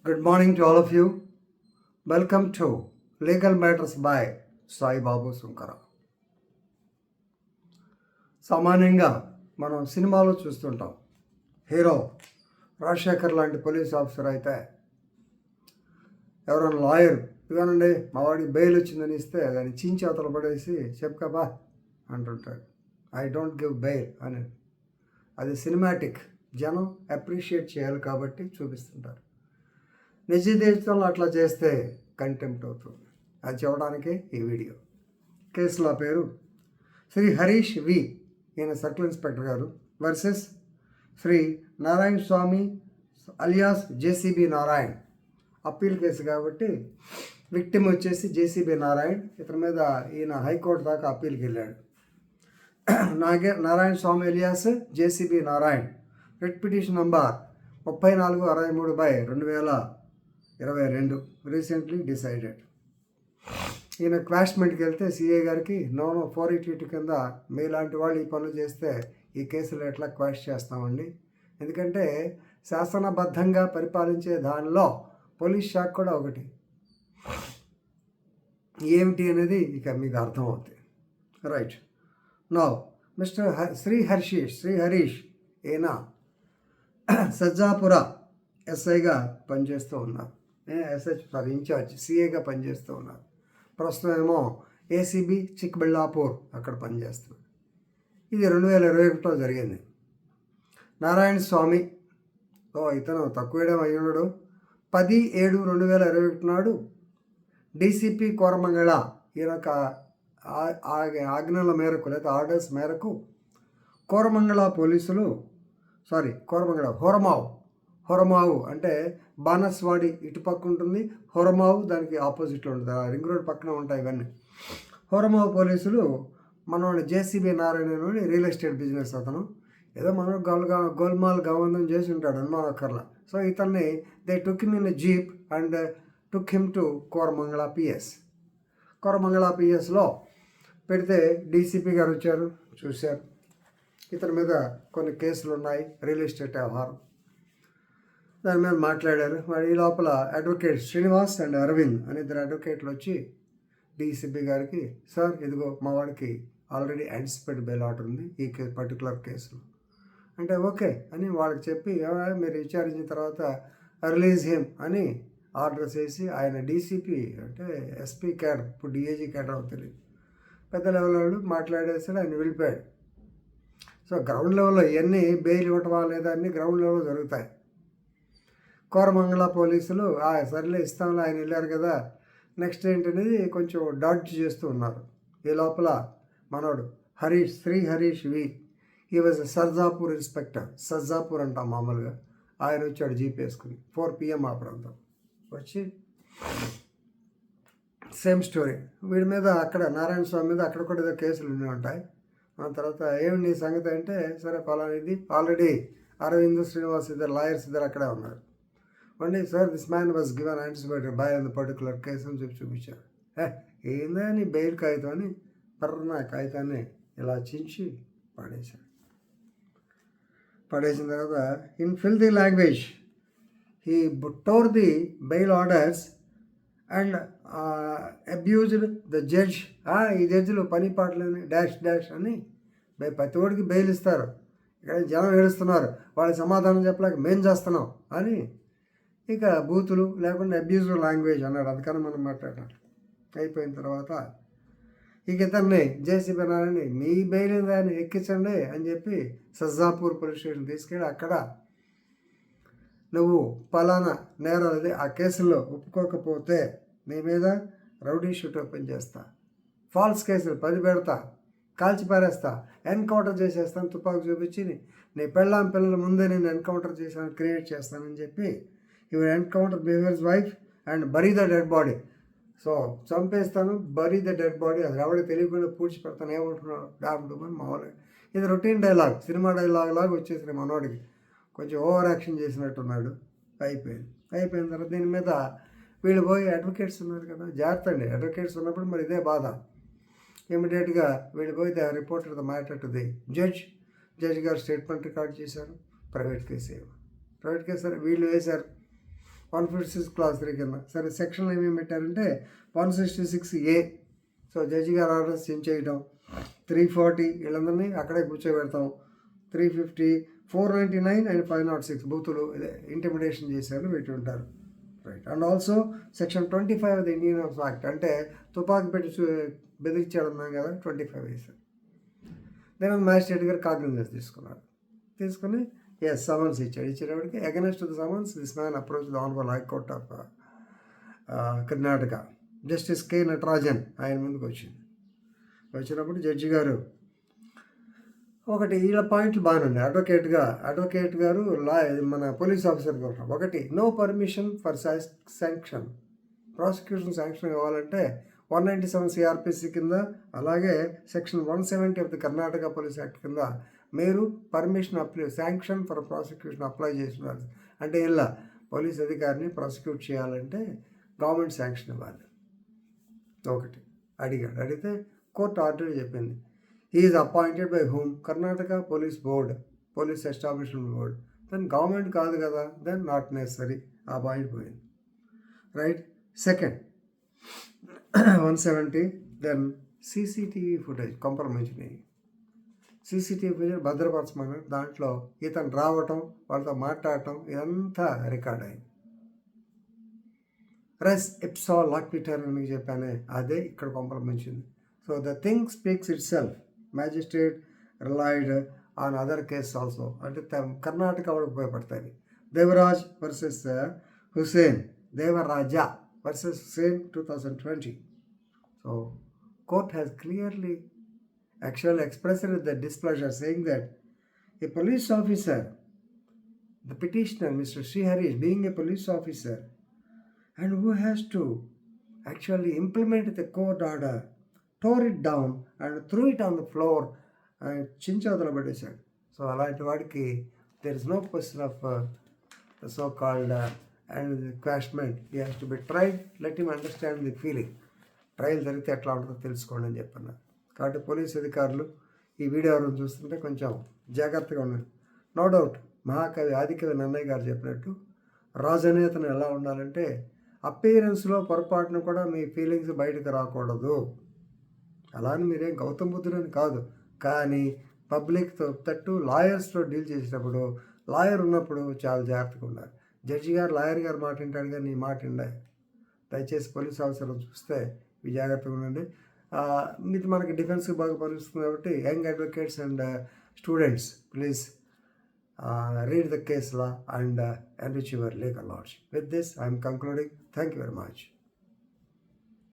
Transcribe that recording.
Good morning to all of you. Welcome to Legal Matters by Sai Babu Sunkara. సామాన్యంగా మనం సినిమాలో చూస్తుంటాం. Hero Rajasekhar లాంటి పోలీస్ ఆఫీసర్ అయితే ఎవరైనా లాయర్ ఇవ్వనండి మా వాడికి బెయిల్ వచ్చిందని ఇస్తే దాన్ని చించి అవతల పడేసి చెప్పుకబా అంటుంటాడు. ఐ డోంట్ గివ్ బెయిల్ అని. అది సినిమాటిక్, జనం అప్రిషియేట్ చేయాలి కాబట్టి చూపిస్తుంటారు. నిజ జీవితంలో అట్లా చేస్తే కంటెంప్ట్ అవుతుంది. అది చెప్పడానికి ఈ వీడియో. కేసుల పేరు శ్రీ హరీష్ వి, ఈయన సర్కిల్ ఇన్స్పెక్టర్ గారు, versus Shri Narayana Swamy alias JCB Narayan. Appeal case కాబట్టి విక్టిమ్ వచ్చేసి జేసీబీ నారాయణ్. ఇతని మీద ఈయన హైకోర్టు దాకా అప్పీల్కి వెళ్ళాడు. Narayana Swamy alias JCB Narayan writ petition number 3463/2022 recently decided. ఈయన క్వాష్మెంట్కి వెళ్తే సిఐ గారికి నో 482 కింద మీలాంటి వాళ్ళు ఈ పనులు చేస్తే ఈ కేసులు ఎట్లా క్వాష్ చేస్తామండి, ఎందుకంటే శాసనబద్ధంగా పరిపాలించే దానిలో పోలీస్ శాఖ కూడా ఒకటి. ఏమిటి అనేది ఇక మీకు అర్థమవుతుంది. Right now mister Shri Harish ఈయన సజ్జాపుర ఎస్ఐగా పనిచేస్తూ ఉన్నారు. ఇన్ఛార్జ్ సిఏగా పనిచేస్తూ ఉన్నారు. ప్రస్తుతం ఏమో ఏసీబీ చిక్బళ్ళాపూర్ అక్కడ పనిచేస్తున్నారు. ఇది 2021లో జరిగింది. నారాయణ స్వామి ఇతను తక్కువేయడం అయ్యున్నాడు. 10/7/2021 నాడు డీసీపీ కోరమంగళ ఈయనొక ఆజ్ఞల మేరకు లేదా ఆర్డర్స్ మేరకు హోరమావు అంటే బానస్వాడి ఇటుపక్క ఉంటుంది, హోరమావు దానికి ఆపోజిట్లో ఉంటుంది. రింగ్ రోడ్ పక్కన ఉంటాయి ఇవన్నీ. హోరమావు పోలీసులు మనోడు JCB Narayana real estate business అతను ఏదో మనోడు గోల్మాల్ గవందం చేసి ఉంటాడు అనుమానం అక్కర్లా. సో ఇతన్ని they took him in jeep and took him to Koramangala పిఎస్లో పెడితే డీసీపీ గారు వచ్చారు, చూశారు. ఇతని మీద కొన్ని కేసులు ఉన్నాయి, రియల్ ఎస్టేట్ వ్యవహారం. దాని మీద మాట్లాడారు. వాడు ఈ లోపల అడ్వకేట్ శ్రీనివాస్ అండ్ అరవింద్ అని ఇద్దరు అడ్వకేట్లు వచ్చి డీసీపీ గారికి, సార్ ఇదిగో మా వాడికి ఆల్రెడీ యాంటిసిపేట్ బెయిల్ ఆర్డర్ ఉంది ఈ పర్టికులర్ కేసులో అంటే ఓకే అని వాళ్ళకి చెప్పి మీరు విచారించిన తర్వాత రిలీజ్ హిమ్ అని ఆర్డర్ చేసి ఆయన డీసీపీ అంటే ఎస్పీ క్యాడర్, ఇప్పుడు డిఏజీ క్యాడర్ తెలియదు, పెద్ద లెవెల్ వాళ్ళు మాట్లాడేసాడు. ఆయన వెళ్ళిపోయాడు. సో గ్రౌండ్ లెవెల్లో ఇవన్నీ బెయిల్ ఇవ్వటమా లేదా అన్నీ గ్రౌండ్ లెవెల్లో జరుగుతాయి. కోరమంగళ పోలీసులు సర్లే ఇస్తాంలో ఆయన వెళ్ళారు కదా, నెక్స్ట్ ఏంటనేది కొంచెం డాడ్జ్ చేస్తూ ఉన్నారు. ఈ లోపల మనోడు శ్రీ హరీష్ వి, ఈ వాజ్ సర్జాపూర్ ఇన్స్పెక్టర్, సజ్జాపూర్ అంటాం మామూలుగా. ఆయన వచ్చాడు జీప్ వేసుకుని 4 PM ఆ ప్రాంతం వచ్చి సేమ్ స్టోరీ. వీడి మీద అక్కడ నారాయణ స్వామి మీద అక్కడ కూడా ఏదో కేసులు ఉండి ఉంటాయి. ఆ తర్వాత ఏమి నీ సంగతి అంటే, సరే ఫలానా ఇది ఆల్రెడీ అరవింద్ శ్రీనివాస్ ఇద్దరు లాయర్స్ ఇద్దరు అక్కడే ఉన్నారు. అండి sir this man was given anticipated by an the particular case అని చెప్పి చూపించారు. ఏందా నీ బెయిల్ కాగితం అని పర్రన కాగితాన్ని ఇలా చించి పడేసిన తర్వాత in filthy language he tore the bail orders and abused the judge. ఈ జడ్జిలు పని పాటలని డాష్ అని ప్రతి ఒడికి బెయిల్ ఇస్తారు, ఇక్కడ జనం ఏడుస్తున్నారు, వాళ్ళకి సమాధానం చెప్పలేక మేం చేస్తున్నాం అని ఇక బూతులు లేకుండా అబ్యూజివ్ లాంగ్వేజ్ అన్నాడు. అందుకని మనం మాట్లాడాలి. అయిపోయిన తర్వాత ఇక ఇతన్ని జేసీబీ నారాయణ మీ బెయిల్ దాన్ని ఎక్కించండి అని చెప్పి సజ్జాపూర్ పోలీస్ స్టేషన్ తీసుకెళ్ళి అక్కడ నువ్వు పలానా నేరాలది ఆ కేసుల్లో ఒప్పుకోకపోతే నీ మీద రౌడీ షూట్ ఓపెన్ చేస్తా, ఫాల్స్ కేసులు 10 పెడతా, కాల్చి పారేస్తా, ఎన్కౌంటర్ చేసేస్తాను, తుపాకు చూపించి నీ పిల్లల ముందే నేను ఎన్కౌంటర్ చేశాను, క్రియేట్ చేస్తానని చెప్పి you encounter behaviours wife and bury the dead body. So చంపేస్తాను, బరీ ద డెడ్ బాడీ, అది ఎవరికి తెలియకుండా పూడ్చి పెడతాను, ఏమంటున్నాడు డామ్ డూమని మామూలుగా. ఇది రొటీన్ డైలాగ్, సినిమా డైలాగ్ లాగా వచ్చేసిన మనోడికి కొంచెం ఓవర్ యాక్షన్ చేసినట్టున్నాడు. అయిపోయిన తర్వాత దీని మీద వీళ్ళు పోయి అడ్వకేట్స్ ఉన్నారు కదా, జాగ్రత్త అండి, అడ్వకేట్స్ ఉన్నప్పుడు మరి ఇదే బాధ. ఇమీడియట్గా వీళ్ళు పోయి the reported the matter to the judge గారు స్టేట్మెంట్ రికార్డ్ చేశారు. ప్రైవేట్ కేసు వీళ్ళు వేశారు. 156 క్లాస్ 3 కింద. సరే సెక్షన్లు ఏమేమి పెట్టారంటే 166A. సో జడ్జి గారు ఆర్డర్స్ చేంజ్ చేయడం, 340 వీళ్ళందరినీ అక్కడే కూర్చోబెడతాం, 350, 499 అండ్ 506 బూతులు ఇంటిమిడేషన్ చేశారు పెట్టి ఉంటారు. Right. And also section 25 of the Indian act, అంటే తుపాకీ పెట్టి బెదిరించాడు అన్నాం కదా, 25 వేశారు. దెన్ మ్యాజిస్ట్రేట్ గారు కాగ్నిజెన్స్ తీసుకుని సమన్స్ ఇచ్చేటప్పటికి against the summons this man approach the honourable high court of Karnataka. Justice K Natarajan ఆయన ముందుకు వచ్చినప్పుడు జడ్జి గారు ఒకటి వీళ్ళ పాయింట్లు బాగానే ఉన్నాయి. అడ్వకేట్ గారు మన పోలీస్ ఆఫీసర్ గారు ఒకటి, no permission for sanction, prosecution sanction కావాలంటే 197 సిఆర్పిసి కింద, అలాగే section 170 of the Karnataka police act కింద మీరు permission sanction for prosecution apply చేస్తున్నారు. అంటే ఇలా పోలీస్ అధికారిని ప్రాసిక్యూట్ చేయాలంటే గవర్నమెంట్ శాంక్షన్ ఇవ్వాలి. ఒకటి అడిగితే కోర్టు ఆర్డర్ చెప్పింది, is appointed by whom, Karnataka police board, police establishment board. Then government కాదు కదా, దెన్ నాట్ నెసరీ, ఆ పాయింట్ పోయింది. Right. Second 170, then CCTV footage కాంప్రమైజ్ని సీసీటీవీ ఫుటేజ్ భద్రపరచమని, దాంట్లో ఇతను రావటం వాళ్ళతో మాట్లాడటం ఇదంతా రికార్డ్ అయింది. రెస్ ఇప్సా లాక్విటర్ అని మీకు చెప్పానే, అదే ఇక్కడ compromise. So the thing speaks itself. Magistrate relied on other case also, అంటే కర్ణాటక వాళ్ళకి ఉపయోగపడతాయి. Devaraj versus Hussain, Devaraja versus Hussain 2020. So court has clearly actually expressed the displeasure, saying that a police officer, the petitioner Mr. Sriharish, being a police officer and who has to actually implement the court order, tore it down and threw it on the floor and chinchadala badesadu. So alaanti vaadiki there is no question of the so-called and the questionment. He has to be tried, let him understand the feeling. Trial జరిగితే ఎట్లా ఉంటుందో తెలుసుకోండి అని చెప్పన్నా. కాబట్టి police అధికారులు ఈ video ఎవరైనా చూస్తుంటే కొంచెం జాగ్రత్తగా ఉండండి. నో డౌట్ మహాకవి ఆదికవి నన్నయ్య గారు చెప్పినట్టు రాజనేతను ఎలా ఉండాలంటే అపీరెన్స్లో పొరపాటును కూడా మీ ఫీలింగ్స్ బయటకు రాకూడదు. అలానే మీరేం గౌతమ్ బుద్ధుడని కాదు, కానీ పబ్లిక్తో తట్టు లాయర్స్తో డీల్ చేసేటప్పుడు లాయర్ ఉన్నప్పుడు చాలా జాగ్రత్తగా ఉండాలి. జడ్జి గారు లాయర్ గారు మాట వింటాడు కానీ నీ మాట విండాలి. దయచేసి పోలీస్ ఆఫీసర్లు చూస్తే జాగ్రత్తగా ఉండండి. ఇది మనకి డిఫెన్స్కి బాగా పనిస్తుంది కాబట్టి young advocates and students please read the case law and enrich your legal knowledge. With this, I am concluding. Thank you very much.